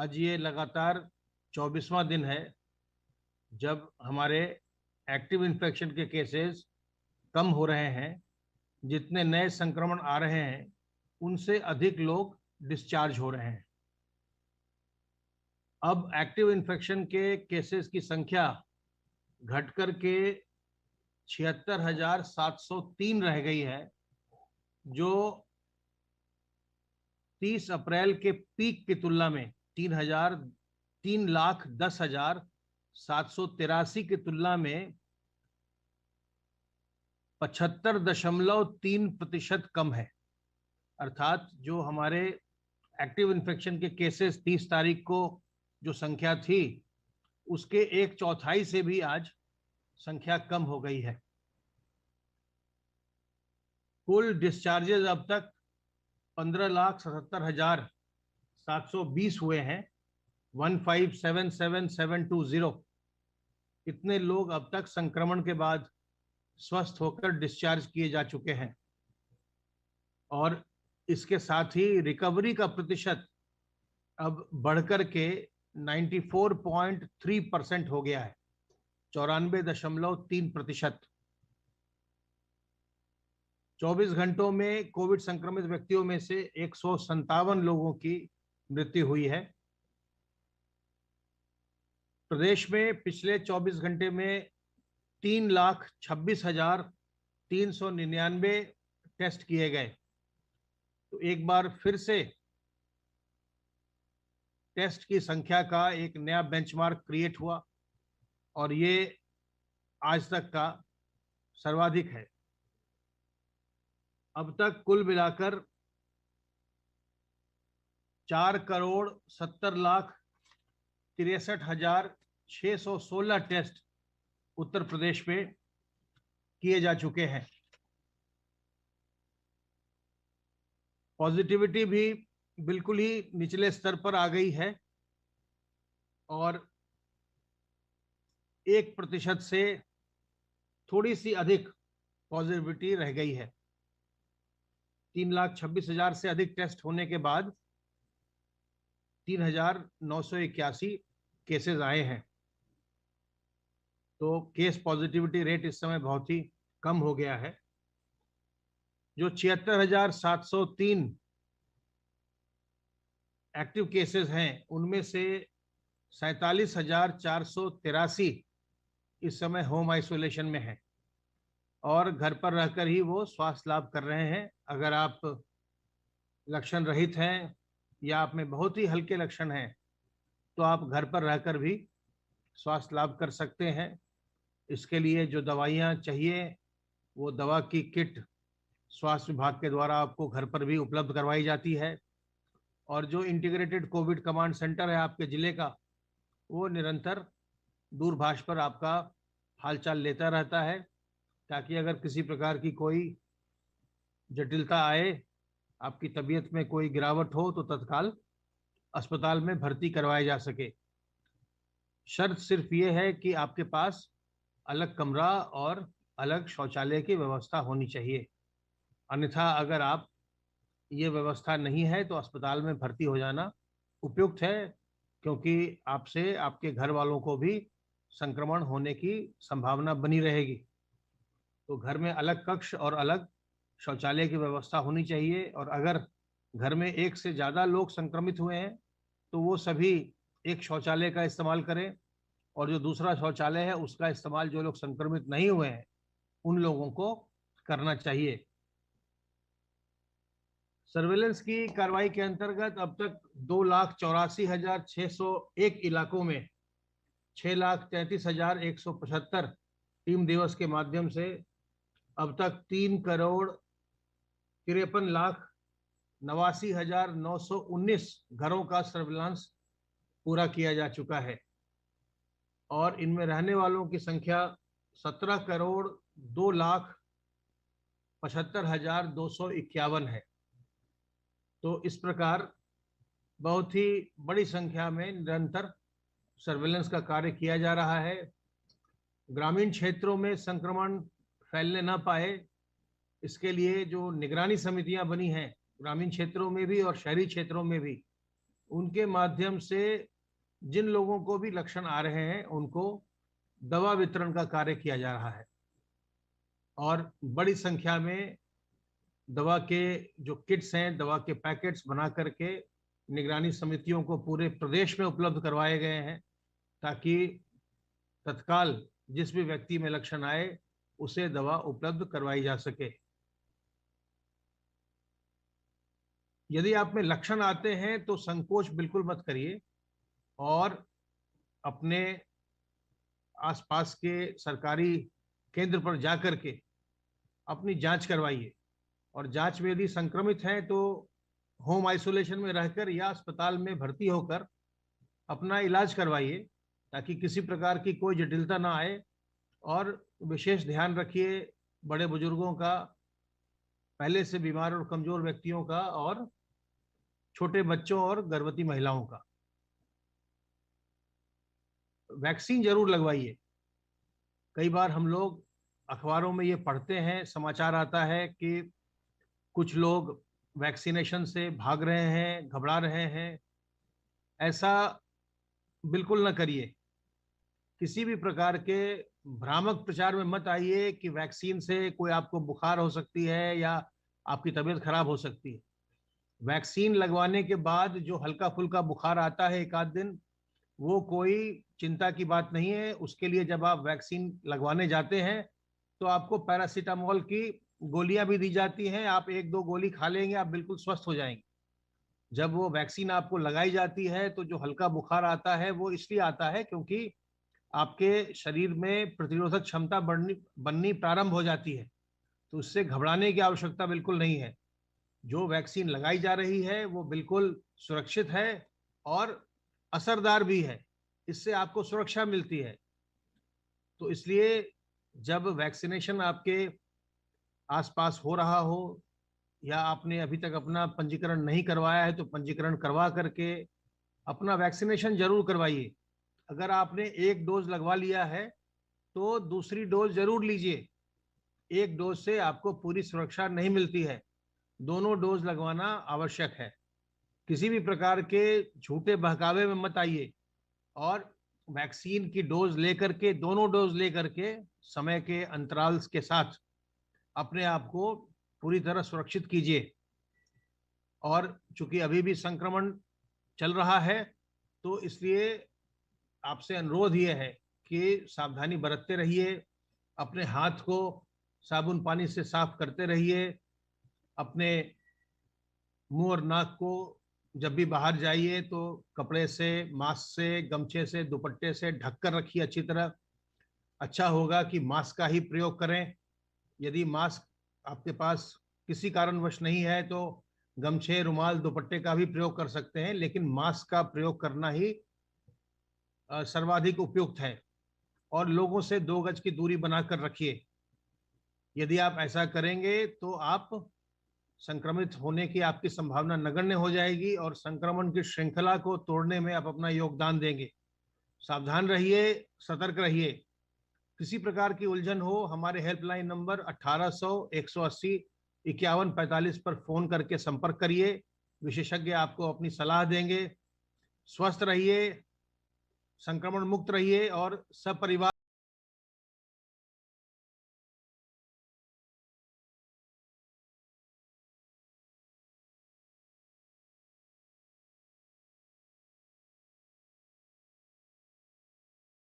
आज ये लगातार 24वां दिन है जब हमारे एक्टिव इन्फेक्शन के केसेस कम हो रहे हैं। जितने नए संक्रमण आ रहे हैं उनसे अधिक लोग डिस्चार्ज हो रहे हैं। अब एक्टिव इन्फेक्शन के केसेस की संख्या घटकर के 76,703 रह गई है, जो 30 अप्रैल के पीक की तुलना में 3,10,783 की तुलना में 75.3% कम है। अर्थात जो हमारे एक्टिव इन्फेक्शन के केसेस 30 तारीख को जो संख्या थी उसके एक चौथाई से भी आज संख्या कम हो गई है। कुल डिस्चार्जेस अब तक 15,77,720 हुए हैं। 1577720 इतने लोग अब तक संक्रमण के बाद स्वस्थ होकर डिस्चार्ज किए जा चुके हैं और इसके साथ ही रिकवरी का प्रतिशत अब बढ़कर के 94.3% हो गया है, 94.3%। 24 घंटों में कोविड संक्रमित व्यक्तियों में से 157 लोगों की मृत्यु हुई है। प्रदेश में पिछले 24 घंटे में 3,26,399 टेस्ट किए गए। तो एक बार फिर से टेस्ट की संख्या का एक नया बेंचमार्क क्रिएट हुआ और ये आज तक का सर्वाधिक है। अब तक कुल मिलाकर 4,70,63,616 टेस्ट उत्तर प्रदेश में किए जा चुके हैं। पॉजिटिविटी भी बिल्कुल ही निचले स्तर पर आ गई है और 1% से थोड़ी सी अधिक पॉजिटिविटी रह गई है। 3,26,000 से अधिक टेस्ट होने के बाद 3,981 केसेस आए हैं। तो केस पॉजिटिविटी रेट इस समय बहुत ही कम हो गया है। जो 76,703 एक्टिव केसेस हैं उनमें से 47,483 इस समय होम आइसोलेशन में हैं और घर पर रहकर ही वो स्वास्थ्य लाभ कर रहे हैं। अगर आप लक्षण रहित हैं या आप में बहुत ही हल्के लक्षण हैं तो आप घर पर रहकर भी स्वास्थ्य लाभ कर सकते हैं। इसके लिए जो दवाइयाँ चाहिए वो दवा की किट स्वास्थ्य विभाग के द्वारा आपको घर पर भी उपलब्ध करवाई जाती है और जो इंटीग्रेटेड कोविड कमांड सेंटर है आपके जिले का, वो निरंतर दूरभाष पर आपका हालचाल लेता रहता है ताकि अगर किसी प्रकार की कोई जटिलता आए, आपकी तबीयत में कोई गिरावट हो तो तत्काल अस्पताल में भर्ती करवाया जा सके। शर्त सिर्फ ये है कि आपके पास अलग कमरा और अलग शौचालय की व्यवस्था होनी चाहिए। अन्यथा अगर आप ये व्यवस्था नहीं है तो अस्पताल में भर्ती हो जाना उपयुक्त है, क्योंकि आपसे आपके घर वालों को भी संक्रमण होने की संभावना बनी रहेगी। तो घर में अलग कक्ष और अलग शौचालय की व्यवस्था होनी चाहिए और अगर घर में एक से ज़्यादा लोग संक्रमित हुए हैं तो वो सभी एक शौचालय का इस्तेमाल करें और जो दूसरा शौचालय है उसका इस्तेमाल जो लोग संक्रमित नहीं हुए हैं उन लोगों को करना चाहिए। सर्वेलेंस की कार्रवाई के अंतर्गत अब तक 2,84,601 इलाकों में 6,33,175 टीम दिवस के माध्यम से अब तक 3,53,89,919 घरों का सर्विलांस पूरा किया जा चुका है और इनमें रहने वालों की संख्या 17,02,75,251 है। तो इस प्रकार बहुत ही बड़ी संख्या में निरंतर सर्वेलेंस का कार्य किया जा रहा है। ग्रामीण क्षेत्रों में संक्रमण फैलने न पाए, इसके लिए जो निगरानी समितियां बनी हैं ग्रामीण क्षेत्रों में भी और शहरी क्षेत्रों में भी, उनके माध्यम से जिन लोगों को भी लक्षण आ रहे हैं उनको दवा वितरण का कार्य किया जा रहा है और बड़ी संख्या में दवा के जो किट्स हैं, दवा के पैकेट्स बना करके निगरानी समितियों को पूरे प्रदेश में उपलब्ध करवाए गए हैं ताकि तत्काल जिस भी व्यक्ति में लक्षण आए उसे दवा उपलब्ध करवाई जा सके। यदि आप में लक्षण आते हैं तो संकोच बिल्कुल मत करिए और अपने आसपास के सरकारी केंद्र पर जाकर के अपनी जांच करवाइए और जांच में यदि संक्रमित हैं तो होम आइसोलेशन में रहकर या अस्पताल में भर्ती होकर अपना इलाज करवाइए ताकि किसी प्रकार की कोई जटिलता ना आए। और विशेष ध्यान रखिए बड़े बुजुर्गों का, पहले से बीमार और कमजोर व्यक्तियों का और छोटे बच्चों और गर्भवती महिलाओं का। वैक्सीन जरूर लगवाइए। कई बार हम लोग अखबारों में ये पढ़ते हैं, समाचार आता है कि कुछ लोग वैक्सीनेशन से भाग रहे हैं, घबरा रहे हैं। ऐसा बिल्कुल न करिए। किसी भी प्रकार के भ्रामक प्रचार में मत आइए कि वैक्सीन से कोई आपको बुखार हो सकती है या आपकी तबीयत खराब हो सकती है। वैक्सीन लगवाने के बाद जो हल्का फुल्का बुखार आता है एक आध दिन, वो कोई चिंता की बात नहीं है। उसके लिए जब आप वैक्सीन लगवाने जाते हैं तो आपको पैरासीटामोल की गोलियां भी दी जाती हैं। आप एक दो गोली खा लेंगे, आप बिल्कुल स्वस्थ हो जाएंगे। जब वो वैक्सीन आपको लगाई जाती है तो जो हल्का बुखार आता है वो इसलिए आता है क्योंकि आपके शरीर में प्रतिरोधक क्षमता बननी प्रारंभ हो जाती है। तो उससे घबराने की आवश्यकता बिल्कुल नहीं है। जो वैक्सीन लगाई जा रही है वो बिल्कुल सुरक्षित है और असरदार भी है। इससे आपको सुरक्षा मिलती है। तो इसलिए जब वैक्सीनेशन आपके आसपास हो रहा हो या आपने अभी तक अपना पंजीकरण नहीं करवाया है तो पंजीकरण करवा करके अपना वैक्सीनेशन जरूर करवाइए। अगर आपने एक डोज लगवा लिया है तो दूसरी डोज जरूर लीजिए। एक डोज से आपको पूरी सुरक्षा नहीं मिलती है, दोनों डोज लगवाना आवश्यक है। किसी भी प्रकार के झूठे बहकावे में मत आइए और वैक्सीन की डोज लेकर के, दोनों डोज लेकर के समय के अंतराल के साथ अपने आप को पूरी तरह सुरक्षित कीजिए। और चूंकि अभी भी संक्रमण चल रहा है तो इसलिए आपसे अनुरोध ये है कि सावधानी बरतते रहिए, अपने हाथ को साबुन पानी से साफ करते रहिए, अपने मुंह और नाक को जब भी बाहर जाइए तो कपड़े से, मास्क से, गमछे से, दुपट्टे से ढक कर रखिए अच्छी तरह। अच्छा होगा कि मास्क का ही प्रयोग करें। यदि मास्क आपके पास किसी कारणवश नहीं है तो गमछे, रुमाल, दुपट्टे का भी प्रयोग कर सकते हैं, लेकिन मास्क का प्रयोग करना ही सर्वाधिक उपयुक्त है। और लोगों से 2 गज की दूरी बनाकर रखिए। यदि आप ऐसा करेंगे तो आप संक्रमित होने की आपकी संभावना नगण्य हो जाएगी और संक्रमण की श्रृंखला को तोड़ने में आप अपना योगदान देंगे। सावधान रहिए, सतर्क रहिए। किसी प्रकार की उलझन हो, हमारे हेल्पलाइन नंबर 1800-180-5145 पर फोन करके संपर्क करिए। विशेषज्ञ आपको अपनी सलाह देंगे। स्वस्थ रहिए, संक्रमण मुक्त रहिए और सपरिवार